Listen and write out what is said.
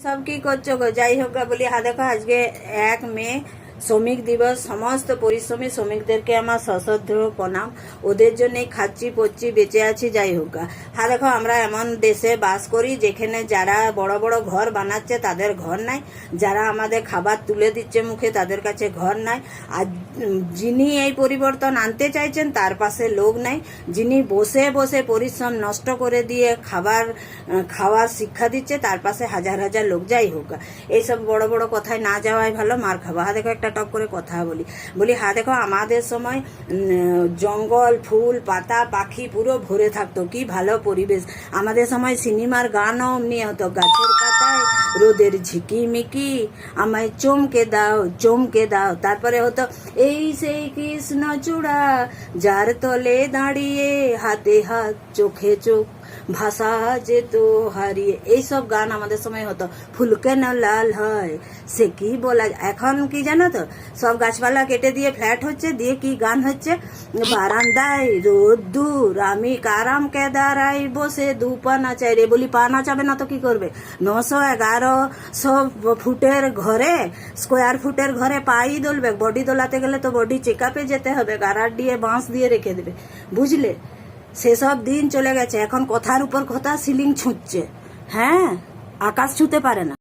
সব কি করছো গো? যাই হোক গা, বলি দেখো আজকে 1 মে শ্রমিক দিবস। সমস্ত পরিশ্রমী শ্রমিকদেরকে আমার সশ্রদ্ধ প্রণাম। ওদের জন্যই খাচ্ছি পচ্ছি বেঁচে আছি। যাই হোক গা, দেখো আমরা এমন দেশে বাস করি যেখানে যারা বড় বড় ঘর বানাচ্ছে তাদের ঘর নাই, যারা আমাদের খাবার তুলে দিচ্ছে মুখে তাদের কাছে ঘর নাই। আর যিনি এই পরিবর্তন আনতে চাইছেন তার পাশে লোক নাই, যিনি বসে বসে পরিশ্রম নষ্ট করে দিয়ে খাওয়ার শিক্ষা দিচ্ছে তার পাশে হাজার হাজার লোক। যাই হোক, এইসব বড় বড় কথায় না যাওয়াই ভালো, মার খাবো। দেখো একটা টক করে কথা বলি দেখো আমাদের সময় জঙ্গল ফুল পাতা পাখি পুরো ভরে থাকতো, কি ভালো পরিবেশ। আমাদের সময় সিনেমার গানও অমনি হতো, গাছের পাতায় রোদের ঝিকিমিকি আমায় চমকে দাও চমকে দাও। তারপরে হতো এই সেই কৃষ্ণচূড়া যার তলে দাঁড়িয়ে হাতে হাত চোখে চোখ ভাষা যেত হারিয়ে। এইসব গান আমাদের সময় হতো। ফুল কেন লাল হয় সে কি বলা। এখন কি জানো তো, সব গাছপালা কেটে দিয়ে ফ্ল্যাট হচ্ছে, দিয়ে কি গান হচ্ছে, বারান্দায় রোদ্দুর আমি কারাম কেদারাই বসে দু পা নাচাই রে। বলি পা নাচাবে না তো কি করবে? 911 ফুটের ঘরে, স্কোয়ার ফুটের ঘরে পাই দোলবে। বডি দোলাতে গেলে তো বডি চেক আপে যেতে হবে, গারার দিয়ে বাঁশ দিয়ে রেখে দেবে, বুঝলে? সেসব দিন চলে গেছে। এখন কথার উপর কথা সিলিং ছুঁচ্ছে, হ্যাঁ, আকাশ ছুঁতে পারে না।